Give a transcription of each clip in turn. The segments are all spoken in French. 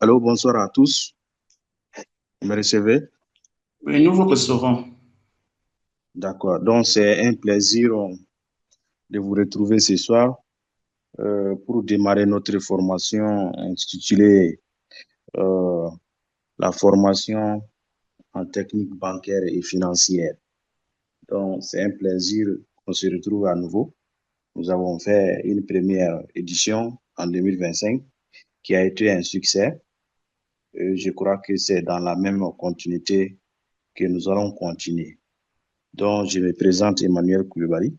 Allô, bonsoir à tous. Vous me recevez? Oui, nous vous recevons. D'accord. Donc, c'est un plaisir de vous retrouver ce soir pour démarrer notre formation intitulée euh, la formation en technique bancaire et financière. Donc, c'est un plaisir qu'on se retrouve à nouveau. Nous avons fait une première édition en 2025 qui a été un succès. Je crois que c'est dans la même continuité que nous allons continuer. Donc, je me présente Emmanuel Koulibaly.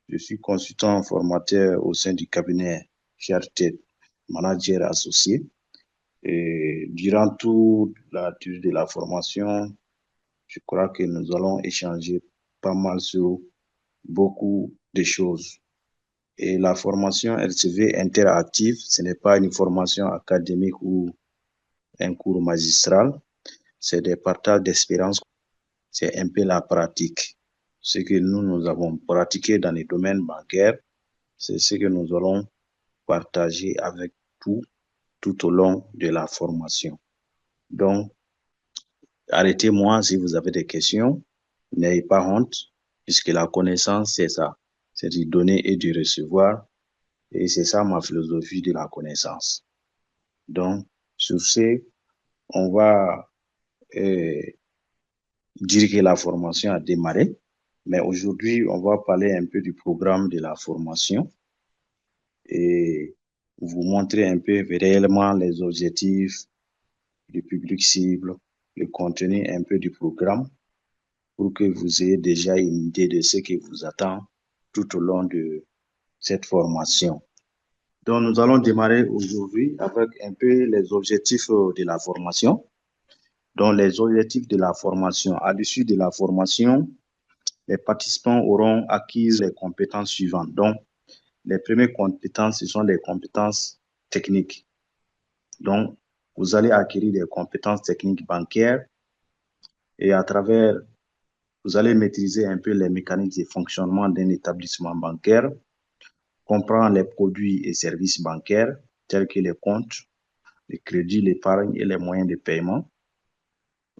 Je suis consultant formateur au sein du cabinet Chartered Manager Associé. Et durant toute la durée de la formation, je crois que nous allons échanger pas mal sur beaucoup de choses. Et la formation LCV interactive, ce n'est pas une formation académique ou un cours magistral, c'est des partages d'expériences, c'est un peu la pratique. Ce que nous avons pratiqué dans les domaines bancaires, c'est ce que nous allons partager avec tout au long de la formation. Donc, arrêtez-moi si vous avez des questions. N'ayez pas honte, puisque la connaissance, c'est ça. C'est de donner et de recevoir. Et c'est ça ma philosophie de la connaissance. Donc, sur ce, on va euh, dire que la formation a démarré. Mais aujourd'hui, on va parler un peu du programme de la formation et vous montrer un peu réellement les objectifs, du public cible, le contenu un peu du programme pour que vous ayez déjà une idée de ce qui vous attend tout au long de cette formation. Donc, nous allons démarrer aujourd'hui avec un peu les objectifs de la formation. Donc, les objectifs de la formation. À l'issue de la formation, les participants auront acquis les compétences suivantes. Donc, les premières compétences, ce sont les compétences techniques. Donc, vous allez acquérir des compétences techniques bancaires et à travers, vous allez maîtriser un peu les mécanismes de fonctionnement d'un établissement bancaire, comprendre les produits et services bancaires tels que les comptes, les crédits, l'épargne et les moyens de paiement,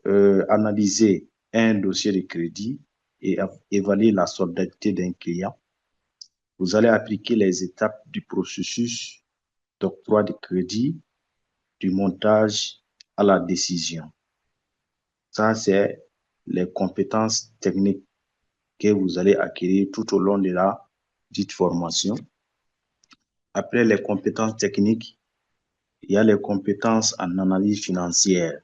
analyser un dossier de crédit et évaluer la solvabilité d'un client. Vous allez appliquer les étapes du processus d'octroi de crédit, du montage à la décision. Ça, c'est les compétences techniques que vous allez acquérir tout au long de la dite formation. Après les compétences techniques, il y a les compétences en analyse financière.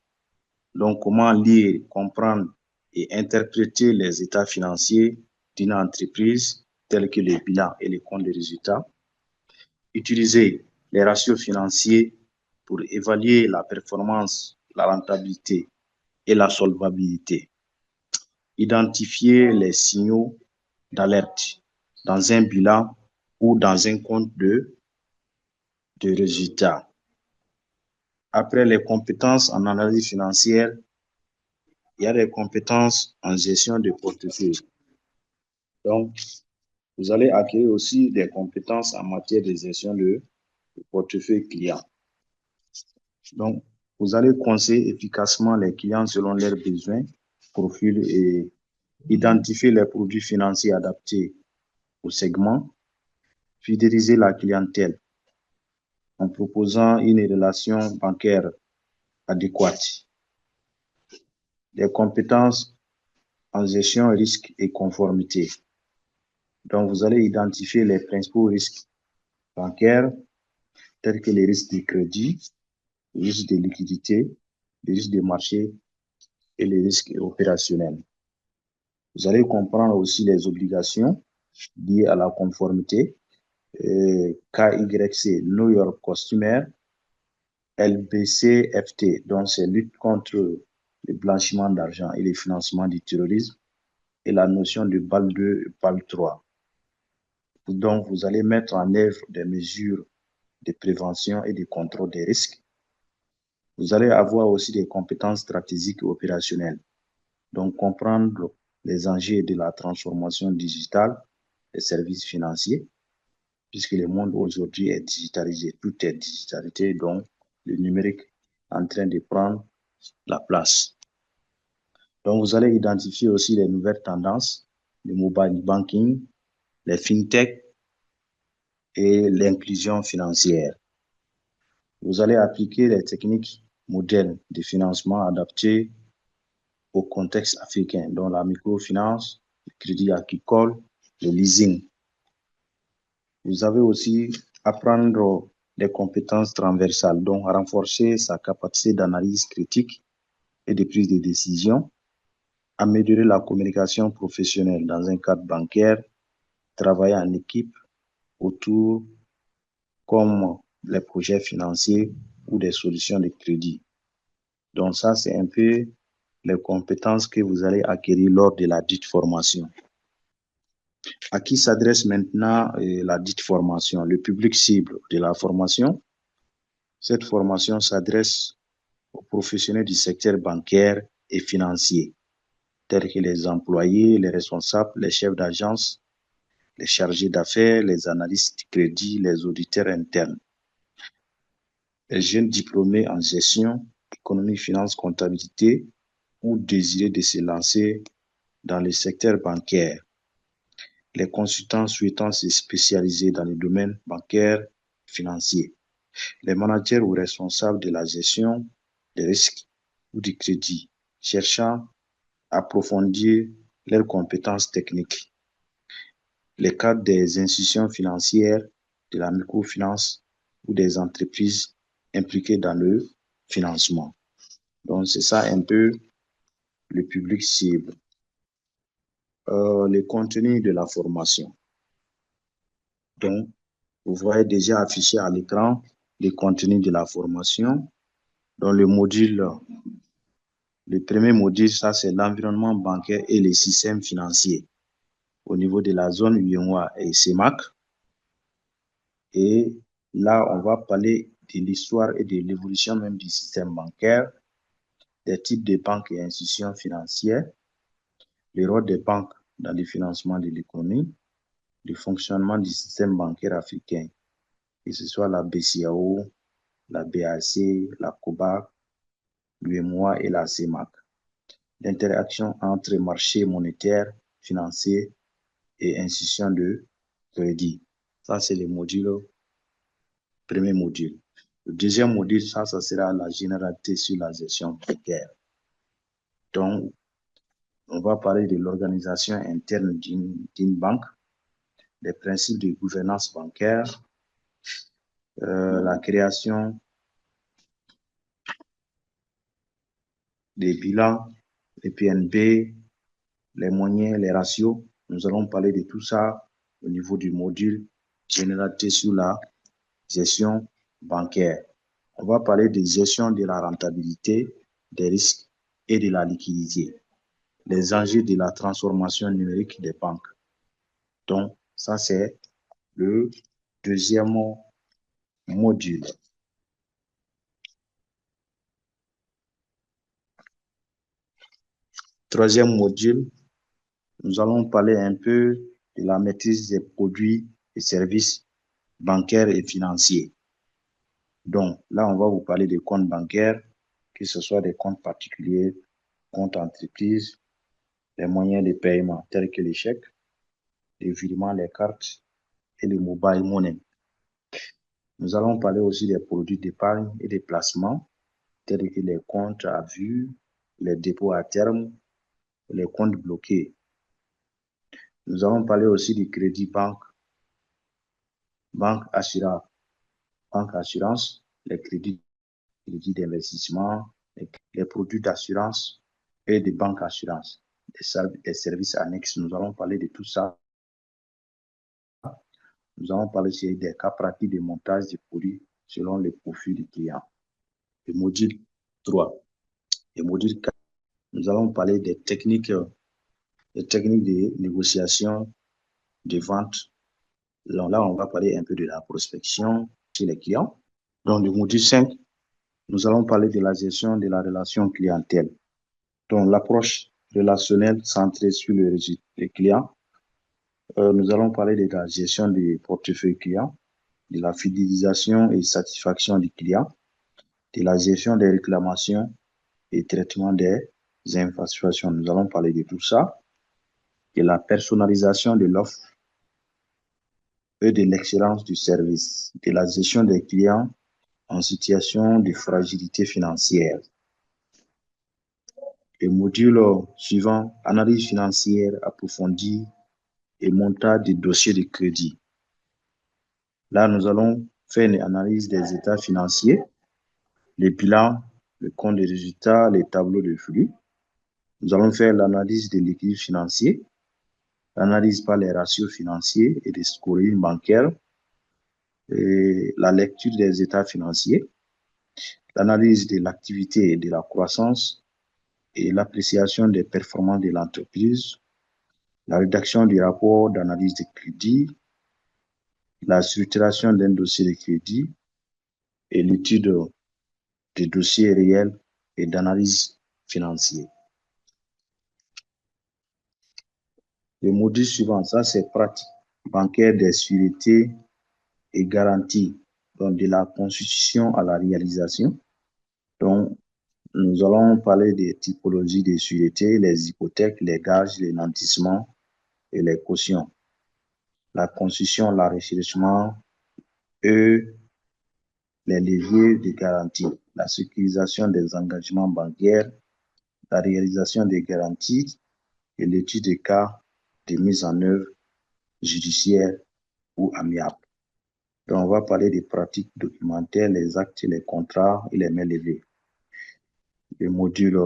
Donc, comment lire, comprendre et interpréter les états financiers d'une entreprise tels que les bilans et les comptes de résultats. Utiliser les ratios financiers pour évaluer la performance, la rentabilité et la solvabilité. Identifier les signaux d'alerte dans un bilan ou dans un compte de résultats. Après les compétences en analyse financière, il y a des compétences en gestion de portefeuille. Donc, vous allez acquérir aussi des compétences en matière de gestion de portefeuille client. Donc, vous allez conseiller efficacement les clients selon leurs besoins, profils et identifier les produits financiers adaptés au segment, fidéliser la clientèle en proposant une relation bancaire adéquate, des compétences en gestion risque et conformité. Donc, vous allez identifier les principaux risques bancaires tels que les risques de crédit, les risques de liquidité, les risques de marché et les risques opérationnels. Vous allez comprendre aussi les obligations liées à la conformité, KYC, New York Customer, LBC-FT, donc c'est lutte contre le blanchiment d'argent et le financement du terrorisme, et la notion de BAL 2 et BAL 3. Donc, vous allez mettre en œuvre des mesures de prévention et de contrôle des risques. Vous allez avoir aussi des compétences stratégiques et opérationnelles. Donc, comprendre les enjeux de la transformation digitale des services financiers, puisque le monde aujourd'hui est digitalisé. Tout est digitalisé, donc le numérique en train de prendre la place. Donc, vous allez identifier aussi les nouvelles tendances, le mobile banking, les fintech et l'inclusion financière. Vous allez appliquer les techniques modernes de financement adaptées au contexte africain, dont la microfinance, le crédit agricole, le leasing. Vous avez aussi apprendre des compétences transversales, donc renforcer sa capacité d'analyse critique et de prise de décision, améliorer la communication professionnelle dans un cadre bancaire, travailler en équipe autour comme les projets financiers ou des solutions de crédit. Donc ça, c'est un peu les compétences que vous allez acquérir lors de la dite formation. À qui s'adresse maintenant la dite formation? Le public cible de la formation. Cette formation s'adresse aux professionnels du secteur bancaire et financier, tels que les employés, les responsables, les chefs d'agence, les chargés d'affaires, les analystes de crédit, les auditeurs internes, les jeunes diplômés en gestion, économie, finance, comptabilité ou désireux de se lancer dans le secteur bancaire, les consultants souhaitant se spécialiser dans le domaine bancaire financier, les managers ou responsables de la gestion des risques ou du crédit, cherchant à approfondir leurs compétences techniques, les cadres des institutions financières, de la microfinance ou des entreprises impliquées dans le financement. Donc, c'est ça un peu le public cible. Le contenu de la formation. Donc, vous voyez déjà affiché à l'écran le contenu de la formation. Dans le module, le premier module, ça c'est l'environnement bancaire et les systèmes financiers au niveau de la zone UEMOA et CEMAC. Et là, on va parler de l'histoire et de l'évolution même du système bancaire, des types de banques et institutions financières, le rôle des banques dans le financement de l'économie, le fonctionnement du système bancaire africain, que ce soit la BCAO, la BAC, la COBAC, l'UEMOA et la CEMAC. L'interaction entre marchés monétaires, financiers et institutions de crédit. Ça, c'est le premier module. Le deuxième module, ça sera la généralité sur la gestion bancaire. Donc, on va parler de l'organisation interne d'une banque, des principes de gouvernance bancaire, la création des bilans, les PNB, les moyens, les ratios. Nous allons parler de tout ça au niveau du module généralité sur la gestion bancaire. On va parler de gestion de la rentabilité, des risques et de la liquidité, les enjeux de la transformation numérique des banques. Donc, ça, c'est le deuxième module. Troisième module, nous allons parler un peu de la maîtrise des produits et services bancaires et financiers. Donc, là, on va vous parler des comptes bancaires, que ce soit des comptes particuliers, comptes entreprises, les moyens de paiement tels que les chèques, les virements, les cartes et les mobile money. Nous allons parler aussi des produits d'épargne et des placements tels que les comptes à vue, les dépôts à terme, les comptes bloqués. Nous allons parler aussi du crédit banque, banque assurance, les crédits d'investissement, les produits d'assurance et des banques assurances, des services annexes. Nous allons parler de tout ça. Nous allons parler aussi des cas pratiques de montage des produits selon les profils du client. Le module 3. Le module 4, nous allons parler des techniques de négociation, de vente. Donc là, on va parler un peu de la prospection chez les clients. Dans le module 5, nous allons parler de la gestion de la relation clientèle. Donc l'approche relationnelle centrée sur le client. Nous allons parler de la gestion des portefeuilles clients, de la fidélisation et satisfaction du client, de la gestion des réclamations et traitement des infractions. Nous allons parler de tout ça, de la personnalisation de l'offre et de l'excellence du service, de la gestion des clients en situation de fragilité financière. Le module suivant, analyse financière approfondie et montage des dossiers de crédit. Là, nous allons faire une analyse des états financiers, les bilans, le compte de résultats, les tableaux de flux. Nous allons faire l'analyse de l'équilibre financier, l'analyse par les ratios financiers et des scoring bancaires, et la lecture des états financiers, l'analyse de l'activité et de la croissance et l'appréciation des performances de l'entreprise, la rédaction du rapport d'analyse de crédit, la structuration d'un dossier de crédit et l'étude des dossiers réels et d'analyse financière. Le module suivant, ça c'est pratique bancaire des sûretés et garanties, donc de la constitution à la réalisation. Donc, nous allons parler des typologies de sûretés, les hypothèques, les gages, les nantissements et les cautions. La constitution, l'enrichissement et les leviers de garantie, la sécurisation des engagements bancaires, la réalisation des garanties et l'étude des cas de mise en œuvre judiciaire ou amiable. Donc, on va parler des pratiques documentaires, les actes, les contrats et les mains levées. Le module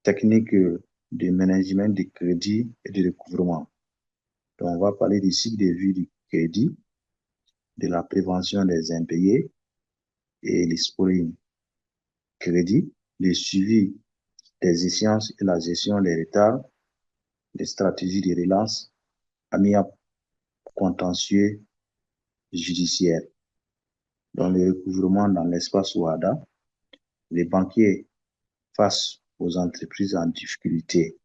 technique de management du crédit et du recouvrement. Donc, on va parler du cycle de vie du crédit, de la prévention des impayés et les scoring crédit, le suivi des échéances et la gestion des retards, les stratégies de relance, amiable, contentieux, judiciaire. Dans le recouvrement dans l'espace WADA, les banquiers face aux entreprises en difficulté.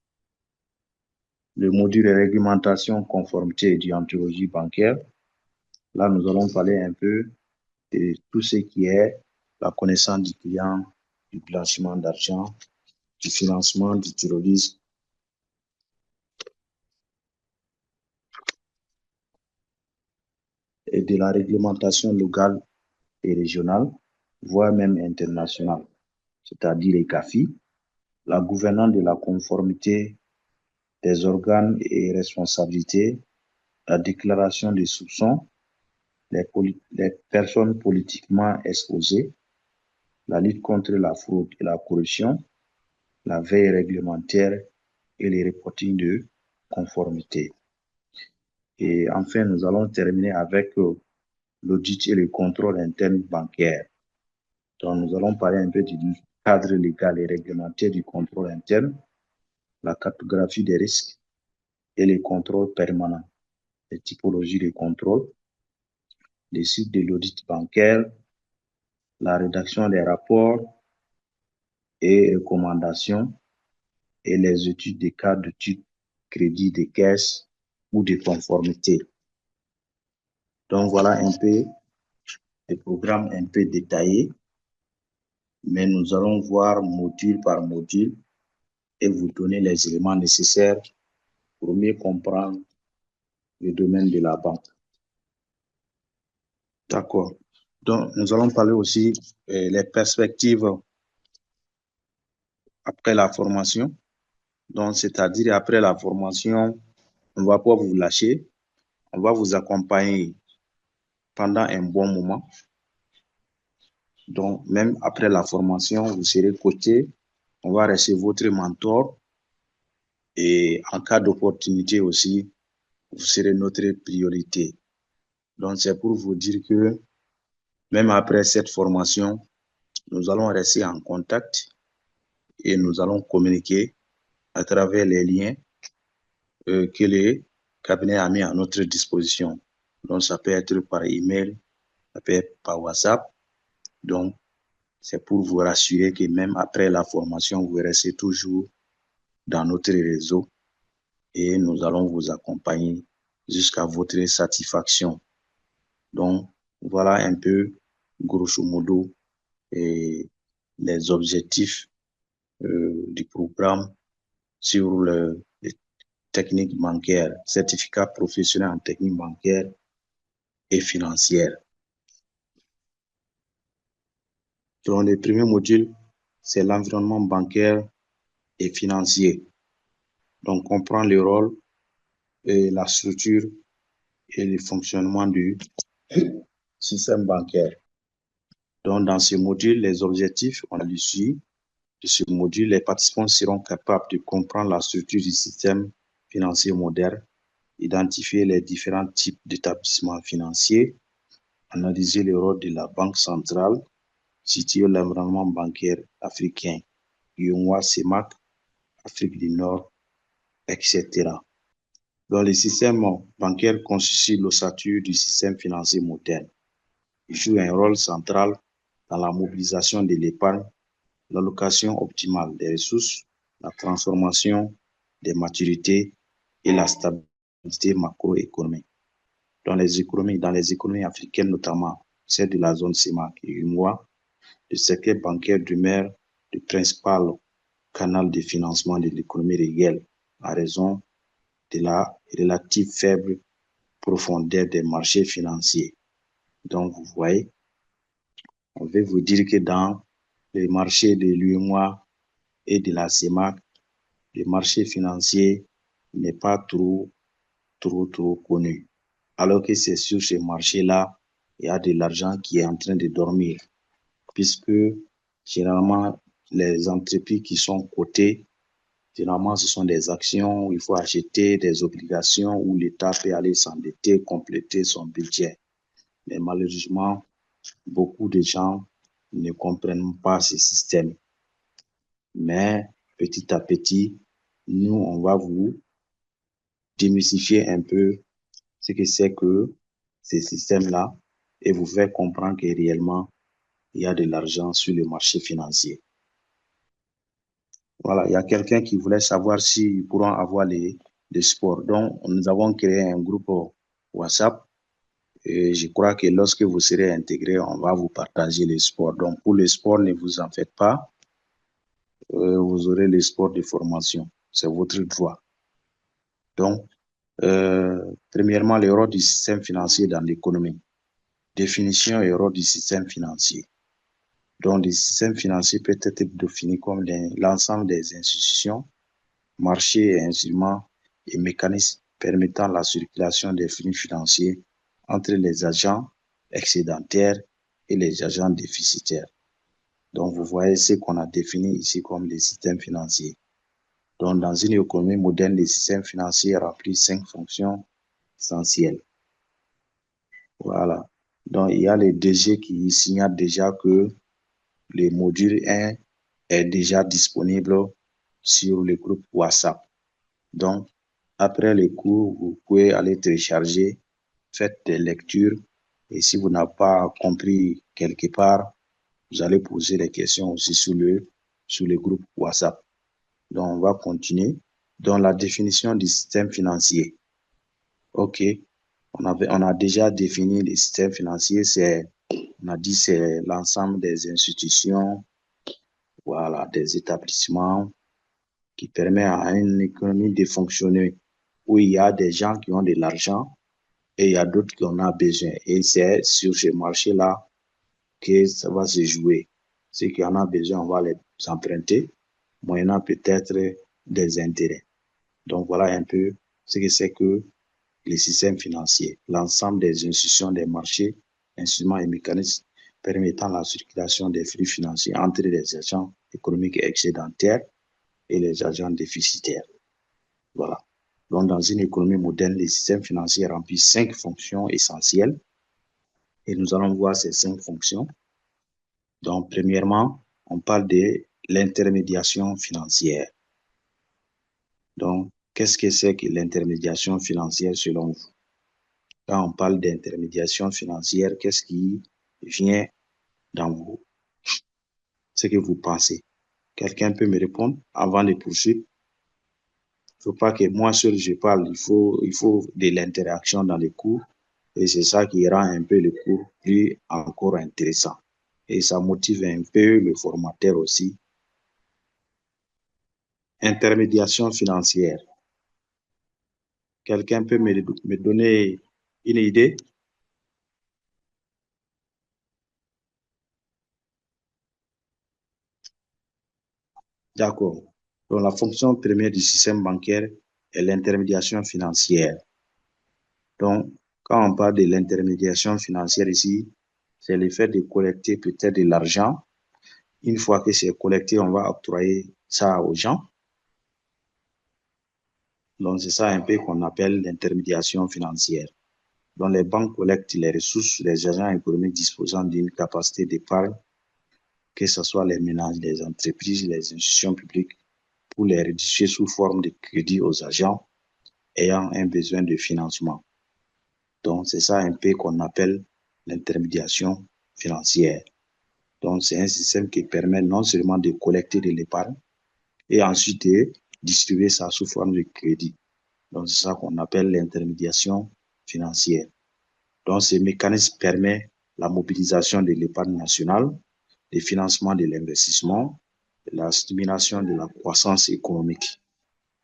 Le module de réglementation, conformité et déontologie bancaire. Là, nous allons parler un peu de tout ce qui est la connaissance du client, du blanchiment d'argent, du financement du terrorisme, et de la réglementation locale et régionale, voire même internationale, c'est-à-dire les CAFI, la gouvernance de la conformité des organes et responsabilités, la déclaration des soupçons, les personnes politiquement exposées, la lutte contre la fraude et la corruption, la veille réglementaire et les reportings de conformité. Et enfin, nous allons terminer avec l'audit et le contrôle interne bancaire. Donc, nous allons parler un peu du cadre légal et réglementaire du contrôle interne, la cartographie des risques et les contrôles permanents, les typologies de contrôle, les cycles de l'audit bancaire, la rédaction des rapports et recommandations et les études des cas de type crédit de caisse ou de conformité. Donc, voilà un peu des programmes un peu détaillés, mais nous allons voir module par module et vous donner les éléments nécessaires pour mieux comprendre le domaine de la banque. D'accord. Donc, nous allons parler aussi des perspectives après la formation. Donc, c'est-à-dire après la formation, on ne va pas vous lâcher. On va vous accompagner pendant un bon moment. Donc, même après la formation, vous serez coaché. On va rester votre mentor. Et en cas d'opportunité aussi, vous serez notre priorité. Donc, c'est pour vous dire que même après cette formation, nous allons rester en contact et nous allons communiquer à travers les liens que le cabinet a mis à notre disposition. Donc, ça peut être par email, ça peut être par WhatsApp. Donc, c'est pour vous rassurer que même après la formation, vous restez toujours dans notre réseau et nous allons vous accompagner jusqu'à votre satisfaction. Donc, voilà un peu, grosso modo, et les objectifs du programme sur les techniques bancaires, certificat professionnel en technique bancaire et financière. Donc, le premier module, c'est l'environnement bancaire et financier. Donc, on comprend le rôle et la structure et le fonctionnement du système bancaire. Donc, dans ce module, les objectifs, on le suit. De ce module, les participants seront capables de comprendre la structure du système financier moderne, identifier les différents types d'établissements financiers, analyser le rôle de la Banque centrale, situer l'environnement bancaire africain, UEMOA, CEMAC, Afrique du Nord, etc. Donc, le système bancaire constitue l'ossature du système financier moderne. Il joue un rôle central dans la mobilisation de l'épargne, l'allocation optimale des ressources, la transformation des maturités et la stabilité macroéconomique. Dans les économies africaines, notamment celles de la zone CEMAC et UEMOA, le secteur bancaire demeure le principal canal de financement de l'économie réelle en raison de la relative faible profondeur des marchés financiers. Donc, vous voyez, on veut vous dire que dans les marchés de l'UEMOA et de la CEMAC, le marché financier n'est pas trop connu. Alors que c'est sur ces marchés-là, il y a de l'argent qui est en train de dormir, puisque généralement, les entreprises qui sont cotées, généralement, ce sont des actions où il faut acheter des obligations où l'État peut aller s'endetter, compléter son budget. Mais malheureusement, beaucoup de gens ne comprennent pas ce système. Mais petit à petit, nous, on va vous démystifier un peu ce que c'est que ces systèmes-là et vous faire comprendre que réellement, il y a de l'argent sur le marché financier. Voilà, il y a quelqu'un qui voulait savoir s'ils pourront avoir les sports. Donc, nous avons créé un groupe WhatsApp et je crois que lorsque vous serez intégré, on va vous partager les sports. Donc, pour les sports, ne vous en faites pas. Vous aurez les sports de formation. C'est votre droit. Donc, premièrement, le rôle du système financier dans l'économie. Définition et rôle du système financier. Donc, le système financier peut être défini comme l'ensemble des institutions, marchés et instruments et mécanismes permettant la circulation des flux financiers entre les agents excédentaires et les agents déficitaires. Donc, vous voyez ce qu'on a défini ici comme les systèmes financiers. Donc, dans une économie moderne, les systèmes financiers remplissent 5 fonctions essentielles. Voilà. Donc, il y a les DG qui signalent déjà que le module 1 est déjà disponible sur le groupe WhatsApp. Donc, après les cours, vous pouvez aller télécharger, faites des lectures et si vous n'avez pas compris quelque part, vous allez poser des questions aussi sur le groupe WhatsApp. Donc, on va continuer. Dans la définition du système financier. OK. On a déjà défini le système financier, on a dit c'est l'ensemble des institutions, voilà, des établissements qui permet à une économie de fonctionner où il y a des gens qui ont de l'argent et il y a d'autres qui en ont besoin. Et c'est sur ce marché-là que ça va se jouer. Ceux qui en ont besoin, on va les emprunter, moyennant peut-être des intérêts. Donc voilà un peu ce que c'est que les systèmes financiers, l'ensemble des institutions des marchés, instruments et mécanismes permettant la circulation des flux financiers entre les agents économiques excédentaires et les agents déficitaires. Voilà. Donc, dans une économie moderne, les systèmes financiers remplissent 5 fonctions essentielles et nous allons voir ces 5 fonctions. Donc, premièrement, on parle de l'intermédiation financière. Donc, qu'est-ce que c'est que l'intermédiation financière selon vous? Quand on parle d'intermédiation financière, qu'est-ce qui vient dans vous? Ce que vous pensez. Quelqu'un peut me répondre avant de poursuivre? Il ne faut pas que moi seul je parle, il faut de l'interaction dans les cours et c'est ça qui rend un peu le cours plus encore intéressant. et ça motive un peu le formateur aussi. Intermédiation financière. Quelqu'un peut me donner une idée? D'accord. Donc, la fonction première du système bancaire est l'intermédiation financière. Donc, quand on parle de l'intermédiation financière ici, c'est le fait de collecter peut-être de l'argent. Une fois que c'est collecté, on va octroyer ça aux gens. Donc, c'est ça un peu qu'on appelle l'intermédiation financière. Donc, les banques collectent les ressources des agents économiques disposant d'une capacité d'épargne, que ce soit les ménages, les entreprises, les institutions publiques, pour les rédiger sous forme de crédit aux agents ayant un besoin de financement. Donc, c'est ça un peu qu'on appelle l'intermédiation financière. Donc, c'est un système qui permet non seulement de collecter de l'épargne et ensuite de distribuer ça sous forme de crédit. Donc, c'est ça qu'on appelle l'intermédiation financière. Donc, ce mécanisme permet la mobilisation de l'épargne nationale, le financement de l'investissement, la stimulation de la croissance économique.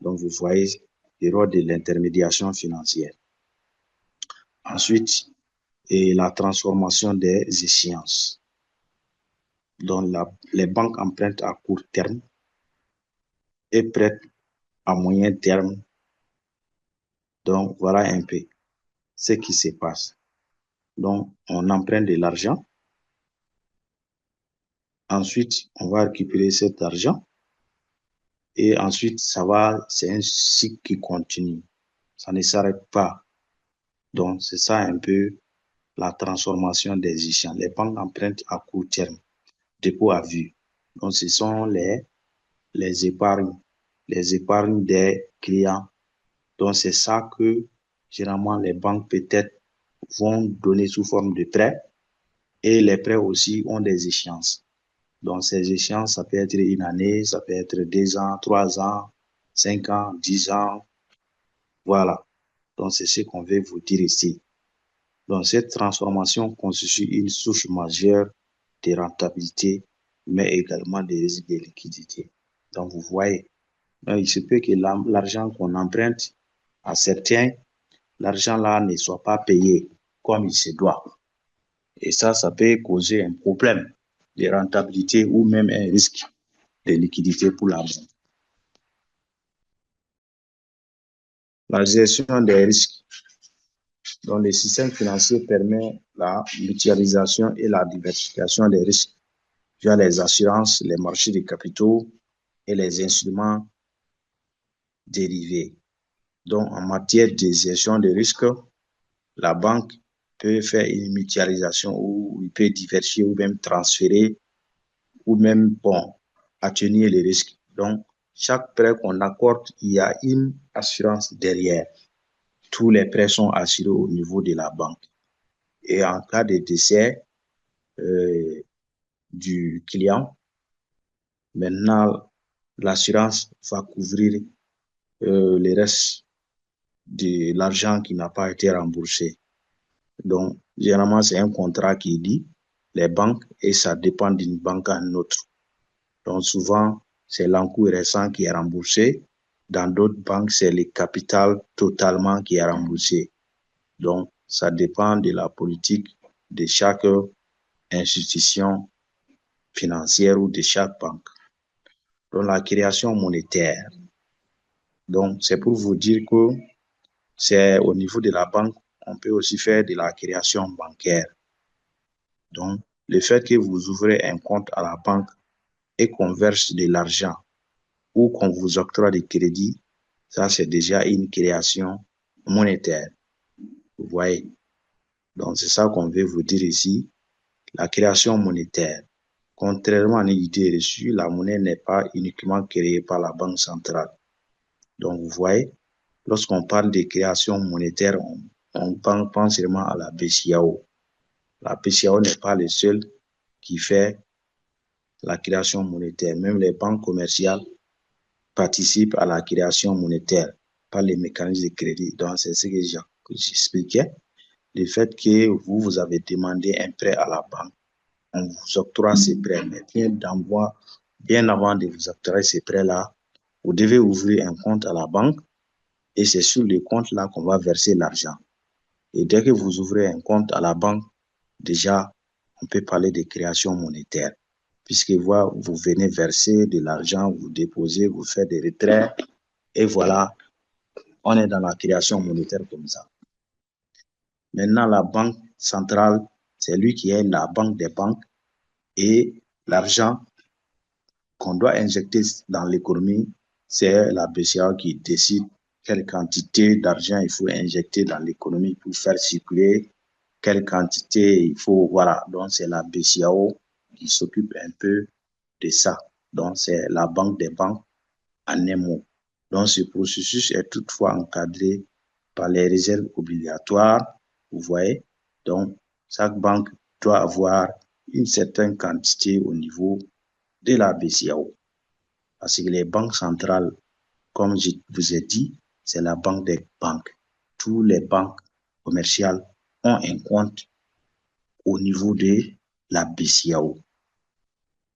Donc, vous voyez le rôle de l'intermédiation financière. Ensuite, et la transformation des échéances. Donc, les banques empruntent à court terme et prêtent à moyen terme. Donc, voilà un peu ce qui se passe. Donc, on emprunte de l'argent. Ensuite, on va récupérer cet argent. Et ensuite, c'est un cycle qui continue. Ça ne s'arrête pas. Donc, c'est ça un peu la transformation des échéances. Les banques empruntent à court terme, dépôt à vue. Donc, ce sont les épargnes des clients. Donc, c'est ça que, généralement, les banques peut-être vont donner sous forme de prêts et les prêts aussi ont des échéances. Donc, ces échéances, ça peut être une année, ça peut être 2 ans, 3 ans, 5 ans, 10 ans. Voilà. Donc, c'est ce qu'on veut vous dire ici. Donc, cette transformation constitue une source majeure de rentabilité, mais également des risques de liquidité. Donc, vous voyez, il se peut que l'argent qu'on emprunte à certains, l'argent là ne soit pas payé comme il se doit. Et ça peut causer un problème de rentabilité ou même un risque de liquidité pour la banque. La gestion des risques. Donc, le système financier permet la mutualisation et la diversification des risques via les assurances, les marchés de capitaux et les instruments dérivés. Donc, en matière de gestion des risques, la banque peut faire une mutualisation où il peut diversifier ou même transférer ou même, atténuer les risques. Donc, chaque prêt qu'on accorde, il y a une assurance derrière. Tous les prêts sont assurés au niveau de la banque. Et en cas de décès du client, maintenant, l'assurance va couvrir le reste de l'argent qui n'a pas été remboursé. Donc, généralement, c'est un contrat qui dit les banques et ça dépend d'une banque à une autre. Donc, souvent, c'est l'encours récent qui est remboursé. Dans d'autres banques, c'est le capital totalement qui est remboursé. Donc, ça dépend de la politique de chaque institution financière ou de chaque banque. Donc, la création monétaire. Donc, c'est pour vous dire que c'est au niveau de la banque, on peut aussi faire de la création bancaire. Donc, le fait que vous ouvrez un compte à la banque et qu'on verse de l'argent ou qu'on vous octroie des crédits, ça, c'est déjà une création monétaire. Vous voyez? Donc, c'est ça qu'on veut vous dire ici. La création monétaire. Contrairement à une idée reçue, la monnaie n'est pas uniquement créée par la Banque centrale. Donc, vous voyez, lorsqu'on parle de création monétaire, on pense vraiment à la BCAO. La BCAO n'est pas le seul qui fait la création monétaire. Même les banques commerciales participent à la création monétaire par les mécanismes de crédit. Donc, c'est ce que j'expliquais. Le fait que vous avez demandé un prêt à la banque, on vous octroie ces prêts. Mais bien avant de vous octroyer ces prêts-là, vous devez ouvrir un compte à la banque et c'est sur le compte-là qu'on va verser l'argent. Et dès que vous ouvrez un compte à la banque, déjà, on peut parler de création monétaire. Puisque vous venez verser de l'argent, vous déposez, vous faites des retraits, et voilà, on est dans la création monétaire comme ça. Maintenant, la banque centrale, c'est lui qui est la banque des banques, et l'argent qu'on doit injecter dans l'économie, c'est la BCEAO qui décide quelle quantité d'argent il faut injecter dans l'économie pour faire circuler, quelle quantité il faut, voilà. Donc, c'est la BCEAO qui s'occupe un peu de ça. Donc, c'est la banque des banques en un mot. Donc, ce processus est toutefois encadré par les réserves obligatoires, vous voyez. Donc, chaque banque doit avoir une certaine quantité au niveau de la BCEAO. Parce que les banques centrales, comme je vous ai dit, c'est la banque des banques. Toutes les banques commerciales ont un compte au niveau de la BCEAO.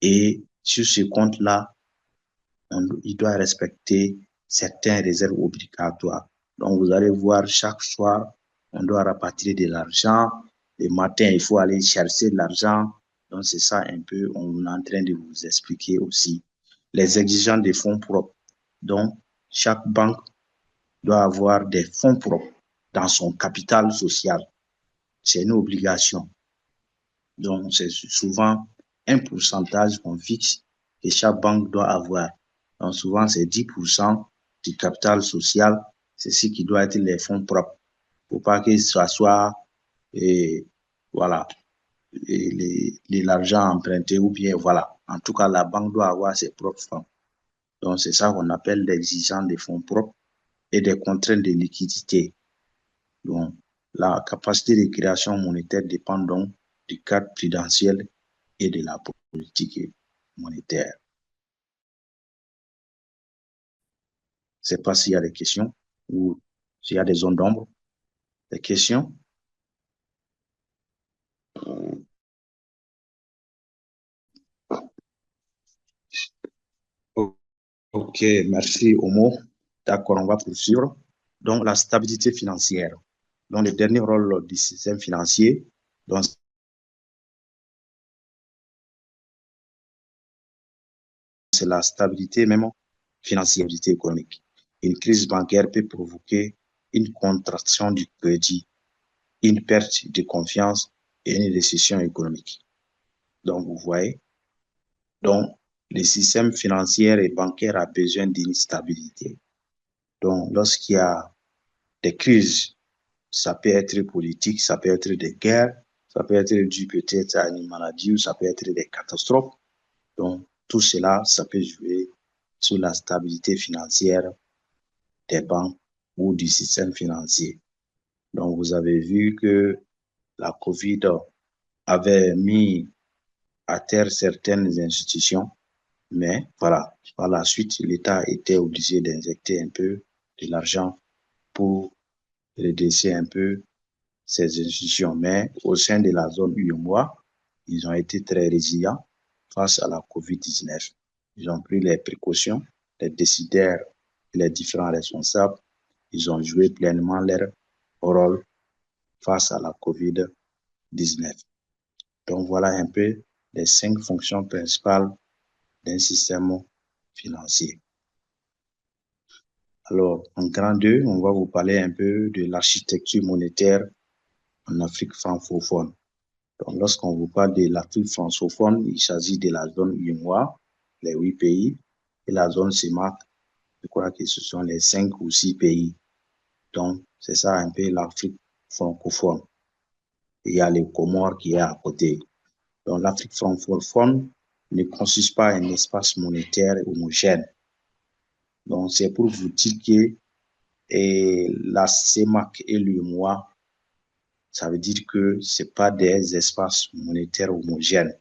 Et sur ce compte-là, il doit respecter certaines réserves obligatoires. Donc, vous allez voir, chaque soir, on doit rapatrier de l'argent. Le matin, il faut aller chercher de l'argent. Donc, c'est ça un peu, on est en train de vous expliquer aussi. Les exigences des fonds propres. Donc, chaque banque doit avoir des fonds propres dans son capital social. C'est une obligation. Donc, c'est souvent un pourcentage qu'on fixe que chaque banque doit avoir. Donc, souvent, c'est 10% du capital social. C'est ce qui doit être les fonds propres. Pour pas que ce soit, et voilà, l'argent emprunté ou bien, voilà. En tout cas, la banque doit avoir ses propres fonds. Donc, c'est ça qu'on appelle l'exigence des fonds propres et des contraintes de liquidité. Donc, la capacité de création monétaire dépend donc du cadre prudentiel et de la politique monétaire. Je ne sais pas s'il y a des questions ou s'il y a des zones d'ombre. Des questions? Ok, merci Omo. D'accord, on va poursuivre. Donc, la stabilité financière. Donc, le dernier rôle du système financier, donc, c'est la stabilité même financière, économique. Une crise bancaire peut provoquer une contraction du crédit, une perte de confiance et une récession économique. Donc, vous voyez, donc, le système financier et bancaire a besoin d'une stabilité. Donc, lorsqu'il y a des crises, ça peut être politique, ça peut être des guerres, ça peut être dû peut-être à une maladie ou ça peut être des catastrophes. Donc, tout cela, ça peut jouer sur la stabilité financière des banques ou du système financier. Donc, vous avez vu que la COVID avait mis à terre certaines institutions, mais voilà, par la suite, l'État était obligé d'injecter un peu de l'argent pour redresser un peu ces institutions. Mais au sein de la zone UEMOA, ils ont été très résilients face à la COVID-19. Ils ont pris les précautions, les décideurs et les différents responsables. Ils ont joué pleinement leur rôle face à la COVID-19. Donc voilà un peu les 5 fonctions principales d'un système financier. Alors, en grand 2, on va vous parler un peu de l'architecture monétaire en Afrique francophone. Donc, lorsqu'on vous parle de l'Afrique francophone, il s'agit de la zone UEMOA, les 8 pays, et la zone CEMAC, je crois que ce sont les 5 ou 6 pays. Donc, c'est ça un peu l'Afrique francophone. Il y a les Comores qui est à côté. Donc, l'Afrique francophone ne consiste pas un espace monétaire homogène. Donc, c'est pour vous dire que la CEMAC et l'UEMOA, ça veut dire que ce n'est pas des espaces monétaires homogènes.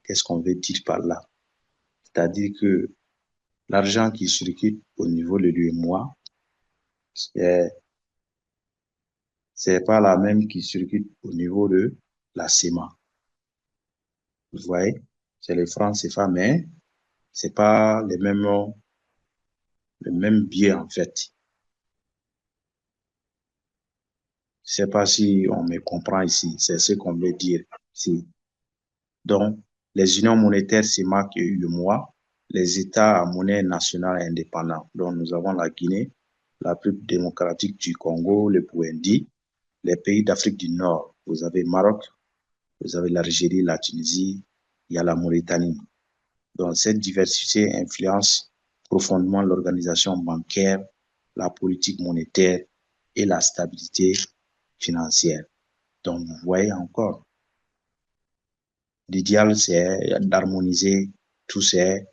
Qu'est-ce qu'on veut dire par là? C'est-à-dire que l'argent qui circule au niveau de l'UEMOA, c'est pas la même qui circule au niveau de la CEMAC. Vous voyez, c'est le franc CFA, mais c'est pas le même biais en fait. Je sais pas si on me comprend ici, c'est ce qu'on veut dire ici. Donc, les unions monétaires CEMAC et UEMOA, les États à monnaie nationale indépendante. Donc, nous avons la Guinée, la République démocratique du Congo, le Burundi, les pays d'Afrique du Nord. Vous avez Maroc, vous avez l'Algérie, la Tunisie, il y a la Mauritanie. Donc, cette diversité influence profondément l'organisation bancaire, la politique monétaire et la stabilité financière. Donc, vous voyez encore, l'idéal, c'est d'harmoniser tous ces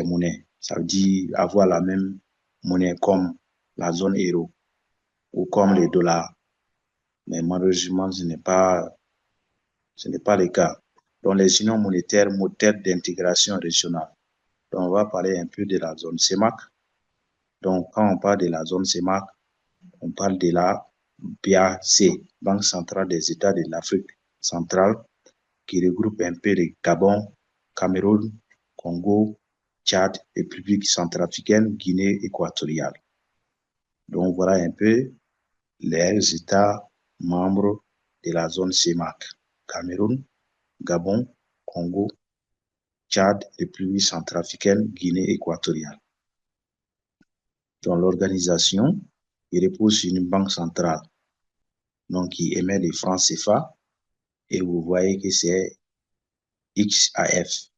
monnaies. Ça veut dire avoir la même monnaie comme la zone euro ou comme les dollars. Mais malheureusement, ce n'est pas le cas. Donc, les unions monétaires, moteurs d'intégration régionale. Donc, on va parler un peu de la zone CEMAC. Donc, quand on parle de la zone CEMAC, on parle de la BAC, Banque centrale des États de l'Afrique centrale, qui regroupe un peu le Gabon, Cameroun, Congo, Tchad, République centrafricaine, Guinée équatoriale. Donc, voilà un peu les États membres de la zone CEMAC. Cameroun, Gabon, Congo, Tchad, République centrafricaine, Guinée équatoriale. Donc, l'organisation, il repose sur une banque centrale, donc qui émet les francs CFA, et vous voyez que c'est XAF.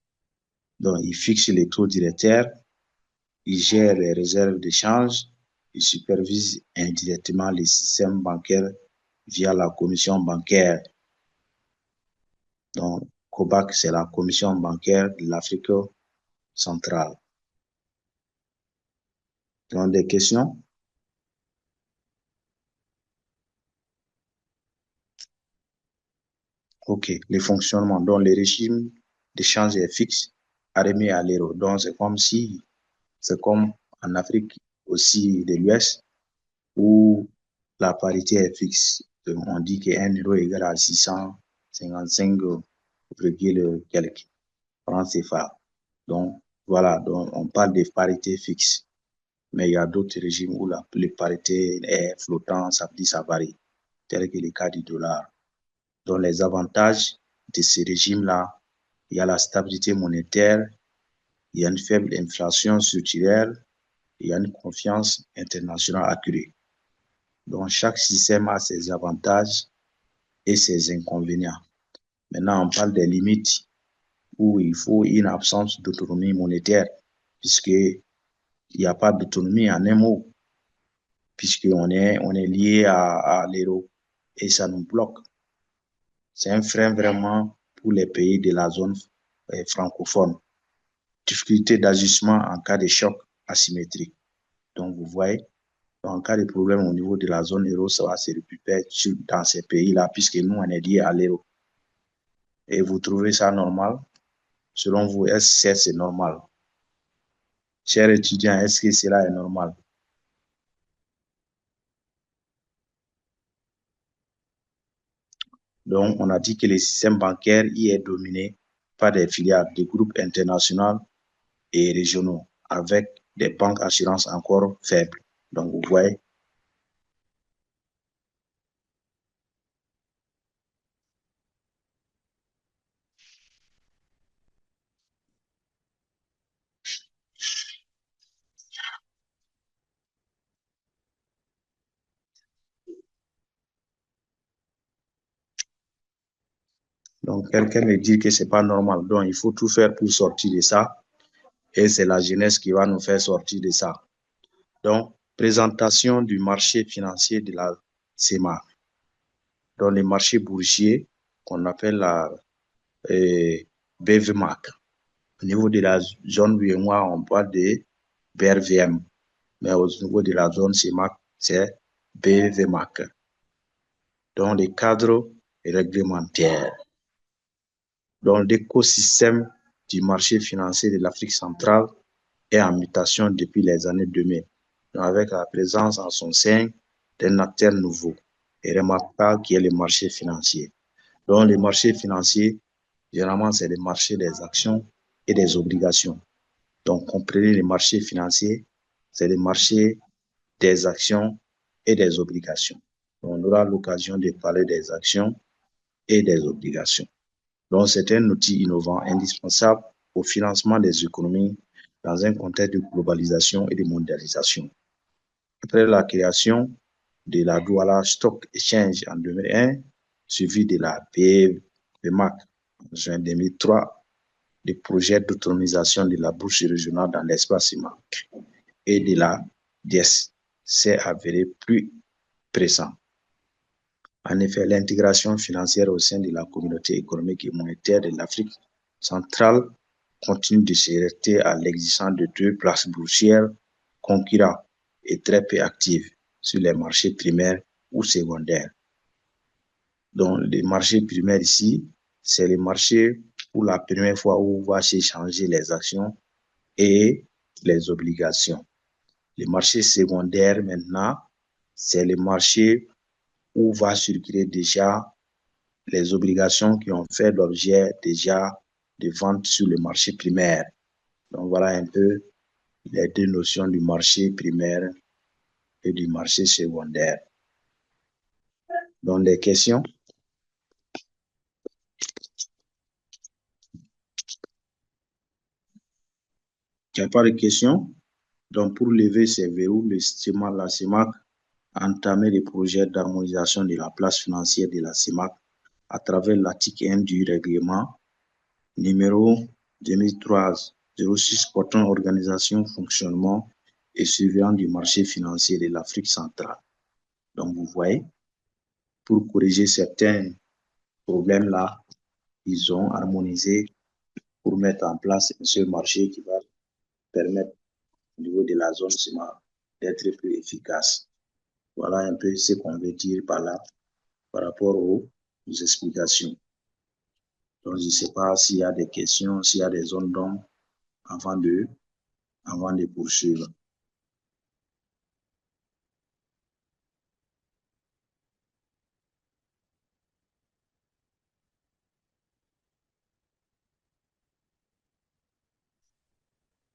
Donc, il fixe les taux directeurs, il gère les réserves d'échange, il supervise indirectement les systèmes bancaires via la commission bancaire. Donc, COBAC, c'est la commission bancaire de l'Afrique centrale. Donc, des questions? OK. Les fonctionnements. Donc, le régime d'échange est fixe, arrimé à l'euro. Donc, c'est comme en Afrique aussi de l'Ouest, où la parité est fixe. Donc, on dit qu'un euro égale à 655 quelques francs CFA. Donc, voilà, donc on parle de parité fixe. Mais il y a d'autres régimes où la parité est flottante, ça veut dire ça varie, tel que le cas du dollar. Donc, les avantages de ce régime-là, il y a la stabilité monétaire, il y a une faible inflation structurelle, il y a une confiance internationale accrue. Donc, chaque système a ses avantages et ses inconvénients. Maintenant, on parle des limites où il faut une absence d'autonomie monétaire, puisqu'il n'y a pas d'autonomie en un mot, puisqu'on est lié à l'euro et ça nous bloque. C'est un frein vraiment pour les pays de la zone francophone. Difficulté d'ajustement en cas de choc asymétrique. Donc, vous voyez, en cas de problème au niveau de la zone euro, ça va se répercuter dans ces pays-là, puisque nous, on est lié à l'euro. Et vous trouvez ça normal? Selon vous, est-ce que c'est normal? Chers étudiants, est-ce que cela est normal? Donc, on a dit que le système bancaire y est dominé par des filiales, des groupes internationaux et régionaux, avec des banques assurances encore faibles. Donc, vous voyez. Donc, quelqu'un me dit que c'est pas normal. Donc, il faut tout faire pour sortir de ça. Et c'est la jeunesse qui va nous faire sortir de ça. Donc, présentation du marché financier de la CEMA. Dans les marchés boursiers, qu'on appelle la BVMAC. Au niveau de la zone UEMOA, on parle de BRVM. Mais au niveau de la zone CEMAC, c'est BVMAC. Donc, les cadres réglementaires. Donc, l'écosystème du marché financier de l'Afrique centrale est en mutation depuis les années 2000, avec la présence en son sein d'un acteur nouveau et remarquable qui est le marché financier. Donc, le marché financier Généralement, c'est le marché des actions et des obligations. Donc, comprenez les marchés financiers, c'est le marché des actions et des obligations. Donc, on aura l'occasion de parler des actions et des obligations. Donc, c'est un outil innovant indispensable au financement des économies dans un contexte de globalisation et de mondialisation. Après la création de la Douala Stock Exchange en 2001, suivi de la BMAC en juin 2003, le projet d'autonomisation de la bourse régionale dans l'espace CIMAC et de la DIES s'est avéré plus pressant. En effet, l'intégration financière au sein de la communauté économique et monétaire de l'Afrique centrale continue de se heurter à l'existence de deux places boursières concurrentes et très peu actives sur les marchés primaires ou secondaires. Donc, les marchés primaires ici, c'est les marchés pour la première fois où on va s'échanger les actions et les obligations. Les marchés secondaires, maintenant, c'est les marchés où va circuler déjà les obligations qui ont fait l'objet déjà de vente sur le marché primaire. Donc, voilà un peu les deux notions du marché primaire et du marché secondaire. Donc, les questions? Il n'y a pas de questions? Donc, pour lever ces verrous, la CIMAC a entamé des projets d'harmonisation de la place financière de la CIMAC à travers l'article 1 du règlement numéro 2003-06 portant organisation, fonctionnement et surveillance du marché financier de l'Afrique centrale. Donc, vous voyez, pour corriger certains problèmes-là, ils ont harmonisé pour mettre en place un seul marché qui va permettre au niveau de la zone CIMAC d'être plus efficace. Voilà un peu ce qu'on veut dire par là, par rapport aux explications. Donc, je ne sais pas s'il y a des questions, s'il y a des zones d'ombre avant de poursuivre.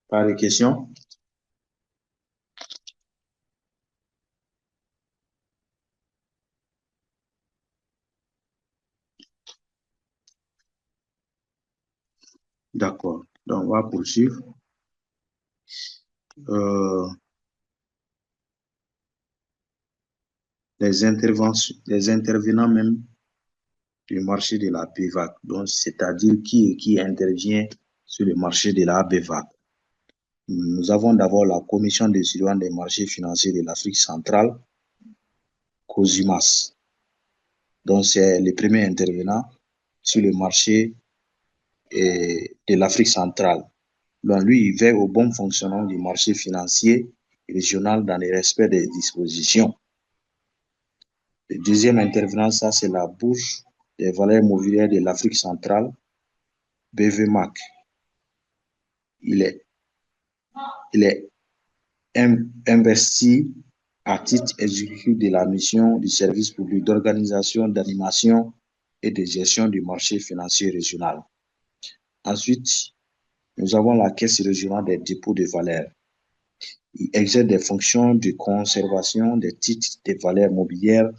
Pas de questions? D'accord. Donc, on va poursuivre. Les intervenants même du marché de la BEVAC, donc c'est-à-dire qui intervient sur le marché de la BEVAC. Nous avons d'abord la Commission de surveillance des marchés financiers de l'Afrique centrale, COSIMAS. Donc, c'est le premier intervenant sur le marché de l'Afrique centrale. Donc, lui, il veille au bon fonctionnement du marché financier régional dans le respect des dispositions. Le deuxième intervenant, ça, c'est la Bourse des valeurs mobilières de l'Afrique centrale, BVMAC. Il est investi à titre exécutif de la mission du service public d'organisation, d'animation et de gestion du marché financier régional. Ensuite, nous avons la Caisse régionale des dépôts de valeurs. Il exerce des fonctions de conservation des titres de valeurs mobilières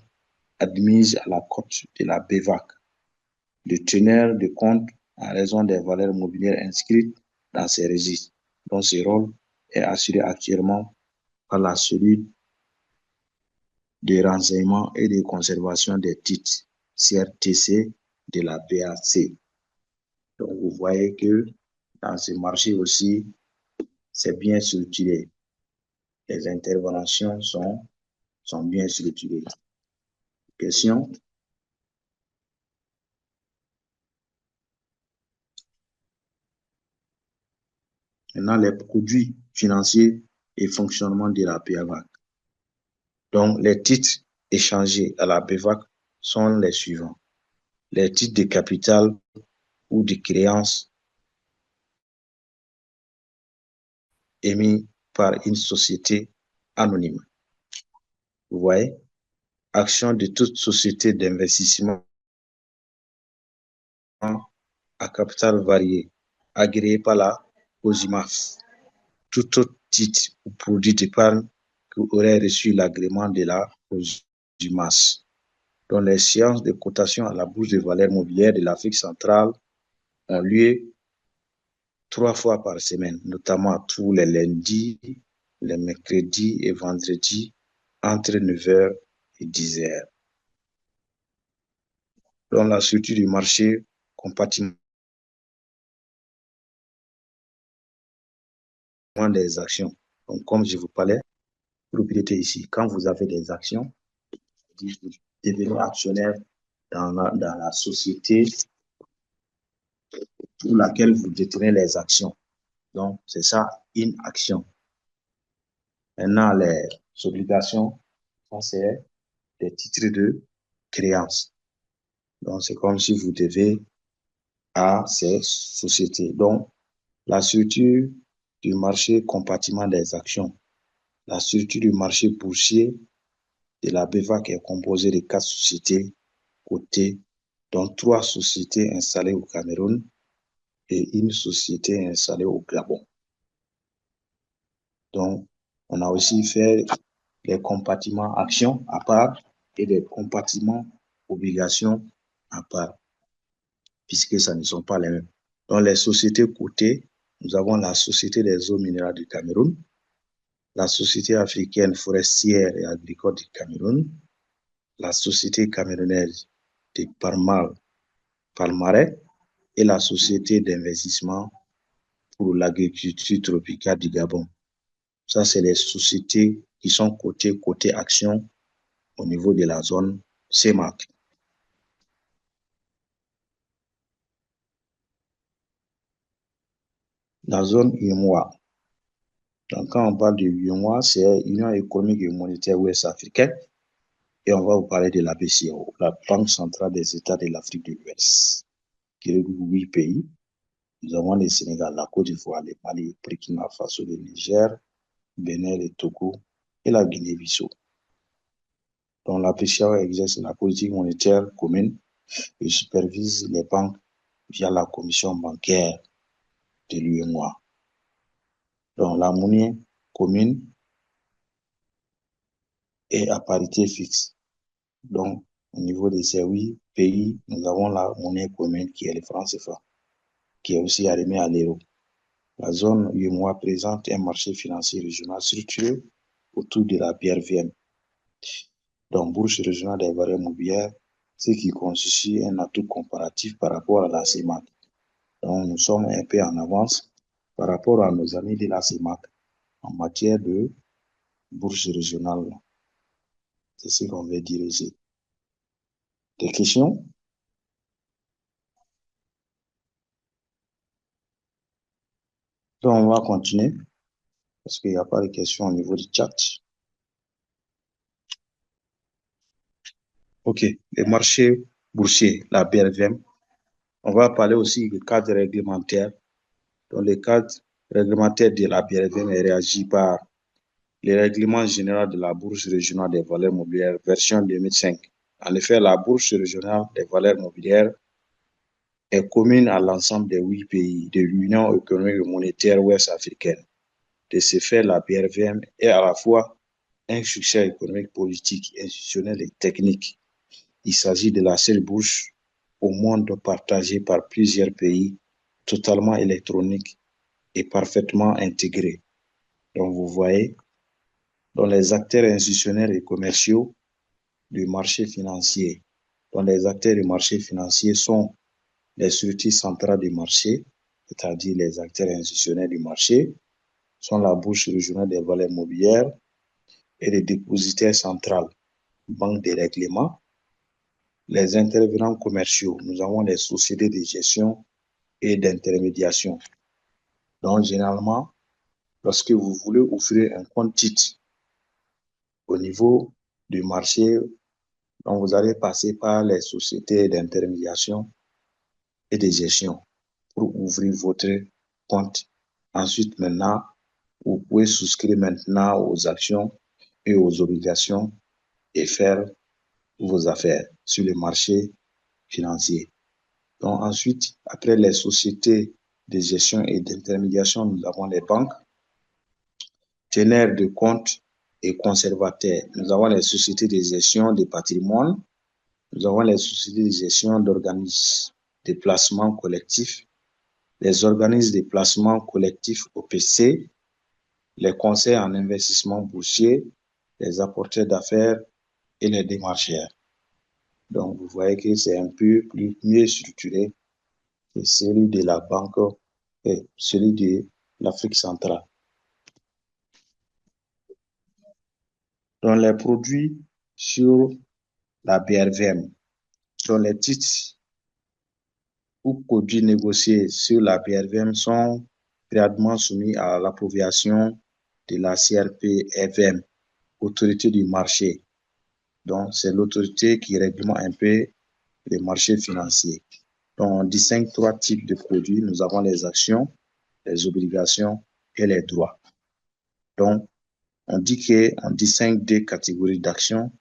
admises à la cote de la BEVAC, de teneur de compte en raison des valeurs mobilières inscrites dans ces registres, dont ce rôle est assuré actuellement par la cellule de renseignement et de conservation des titres, CRTC, de la BAC. Donc, vous voyez que dans ce marché aussi, c'est bien structuré. Les interventions sont bien structurées. Question? Maintenant, les produits financiers et fonctionnement de la BEVAC. Donc, les titres échangés à la BEVAC sont les suivants. Les titres de capital ou de créance émis par une société anonyme. Vous voyez? Action de toute société d'investissement à capital varié, agréé par la COJIMAF. Tout autre titre ou produit d'épargne qui aurait reçu l'agrément de la COJIMAS. Donc, les séances de cotation à la bourse de valeurs mobilières de l'Afrique centrale ont lieu 3 fois par semaine, notamment tous les lundis, les mercredis et vendredis entre 9h et 10h. Dans la structure du marché, compartiment des actions. Donc, comme je vous parlais, propriété ici, quand vous avez des actions, vous devenez actionnaire dans la société pour laquelle vous détenez les actions. Donc, c'est ça, une action. Maintenant, les obligations, ça c'est des titres de créance. Donc, c'est comme si vous devez à ces sociétés. Donc, la structure du marché compartiment des actions. La structure du marché boursier de la BEVAC est composée de 4 sociétés cotées, dont 3 sociétés installées au Cameroun et une société installée au Gabon. Donc, on a aussi fait les compartiments actions à part et des compartiments obligations à part, puisque ça ne sont pas les mêmes. Dans les sociétés cotées, nous avons la Société des eaux minérales du Cameroun, la Société africaine forestière et agricole du Cameroun, la Société camerounaise de Palmarais et la Société d'investissement pour l'agriculture tropicale du Gabon. Ça, c'est les sociétés qui sont cotées actions au niveau de la zone CEMAC. La zone UEMOA. Donc, quand on parle de UEMOA, c'est Union économique et monétaire ouest africaine. Et on va vous parler de la BCEAO, la Banque centrale des États de l'Afrique de l'Ouest, qui regroupe 8 pays. Nous avons le Sénégal, la Côte d'Ivoire, le Mali, le Burkina Faso, le Niger, Bénin, le Togo et la Guinée-Bissau. Donc, la BCEAO exerce la politique monétaire commune et supervise les banques via la commission bancaire de l'UEMOA. Donc, la monnaie commune est à parité fixe. Donc, au niveau de ces 8 pays, nous avons la monnaie commune qui est le franc CFA, qui est aussi arrimé à l'euro. La zone UEMOA présente un marché financier régional structuré autour de la BRVM. Donc, Bourse régionale des valeurs mobilières, ce qui constitue un atout comparatif par rapport à la CEMAC. Donc, nous sommes un peu en avance par rapport à nos amis de la CEMAC en matière de bourse régionale. C'est ce qu'on veut dire ici. Des questions? Donc, on va continuer parce qu'il n'y a pas de questions au niveau du chat. OK. Les marchés boursiers, la BRVM. On va parler aussi du cadre réglementaire. Donc, le cadre réglementaire de la BRVM est réagi par le règlement général de la Bourse régionale des valeurs mobilières, version 2005. En effet, la Bourse régionale des valeurs mobilières est commune à l'ensemble des 8 pays de l'Union économique et monétaire ouest africaine. De ce fait, la BRVM est à la fois un succès économique, politique, institutionnel et technique. Il s'agit de la seule bourse au monde partagée par plusieurs pays, totalement électronique et parfaitement intégrée. Donc, vous voyez, dans les acteurs institutionnels et commerciaux du marché financier. Donc, les acteurs du marché financier sont les structures centrales du marché, c'est-à-dire les acteurs institutionnels du marché, sont la Bourse régionale des valeurs mobilières et les dépositaires centrales, banques de règlement, les intervenants commerciaux. Nous avons les sociétés de gestion et d'intermédiation. Donc, généralement, lorsque vous voulez ouvrir un compte titre au niveau du marché, donc vous allez passer par les sociétés d'intermédiation et de gestion pour ouvrir votre compte. Ensuite, maintenant, vous pouvez souscrire maintenant aux actions et aux obligations et faire vos affaires sur le marché financier. Donc ensuite, après les sociétés de gestion et d'intermédiation, nous avons les banques, teneurs de compte et conservateurs. Nous avons les sociétés de gestion de patrimoine, nous avons les sociétés de gestion d'organismes de placement collectif, les organismes de placement collectif OPC, les conseils en investissement boursier, les apporteurs d'affaires et les démarcheurs. Donc, vous voyez que c'est un peu mieux structuré que celui de la banque et celui de l'Afrique centrale. Donc, les produits sur la BRVM, donc les titres ou produits négociés sur la BRVM sont préalablement soumis à l'approbation de la CRP-FM, autorité du marché. Donc, c'est l'autorité qui réglemente un peu les marchés financiers. Donc, on distingue trois types de produits. Nous avons les actions, les obligations et les droits. Donc, on dit qu'on distingue deux catégories d'actions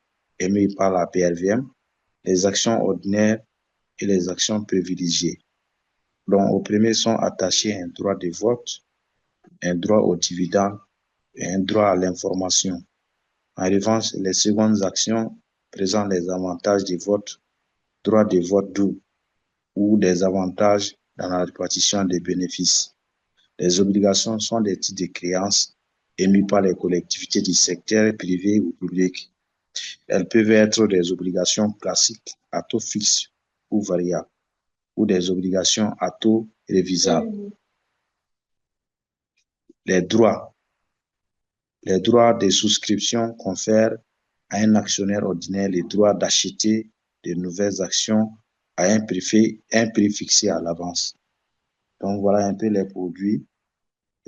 émises par la BRVM, les actions ordinaires et les actions privilégiées. Donc, au premier sont attachés un droit de vote, un droit au dividende et un droit à l'information. En revanche, les secondes actions présentent les avantages de vote, droit de vote doux ou des avantages dans la répartition des bénéfices. Les obligations sont des titres de créances émis par les collectivités du secteur privé ou public. Elles peuvent être des obligations classiques à taux fixe ou variable ou des obligations à taux révisables. Les droits de souscription confèrent à un actionnaire ordinaire le droit d'acheter de nouvelles actions à un prix fixé à l'avance. Donc, voilà un peu les produits.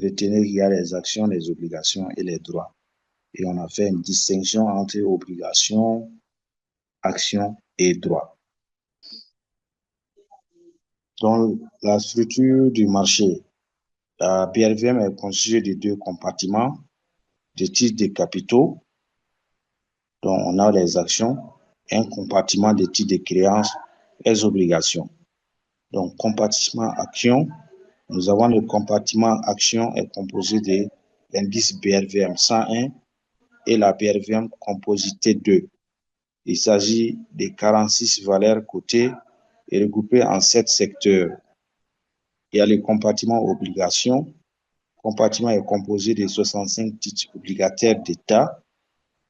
Retenez qu'il y a les actions, les obligations et les droits. Et on a fait une distinction entre obligations, actions et droits. Dans la structure du marché, la BRVM est constituée de deux compartiments, de titres de capitaux, dont on a les actions, et un compartiment de titres de créances, les obligations. Donc, compartiment action, nous avons le compartiment action est composé de l'indice BRVM 101 et la BRVM composité 2. Il s'agit de 46 valeurs cotées et regroupées en 7 secteurs. Il y a le compartiment obligations. Le compartiment est composé de 65 titres obligataires d'État,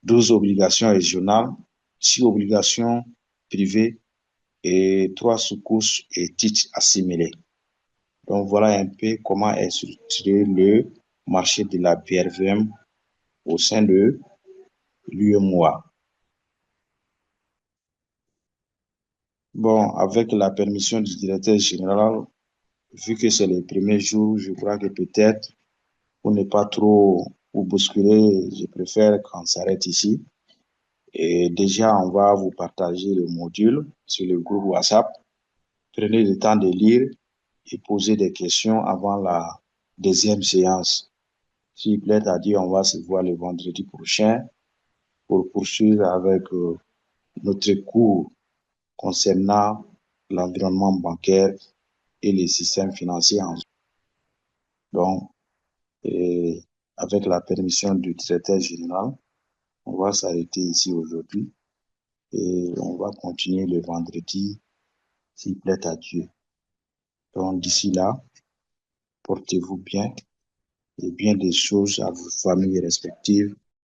12 obligations régionales, 6 obligations privées et 3 sous-couches et titres assimilés. Donc, voilà un peu comment est structuré le marché de la BRVM au sein de l'UEMOA. Bon, avec la permission du directeur général, vu que c'est le premier jour, je crois que peut-être, pour ne pas trop vous bousculer, je préfère qu'on s'arrête ici. Et déjà, on va vous partager le module sur le groupe WhatsApp. Prenez le temps de lire et poser des questions avant la deuxième séance. S'il plaît à Dieu, on va se voir le vendredi prochain pour poursuivre avec notre cours concernant l'environnement bancaire et les systèmes financiers. Donc, avec la permission du directeur général, on va s'arrêter ici aujourd'hui et on va continuer le vendredi, s'il plaît à Dieu. Donc, d'ici là, portez-vous bien et bien des choses à vos familles respectives.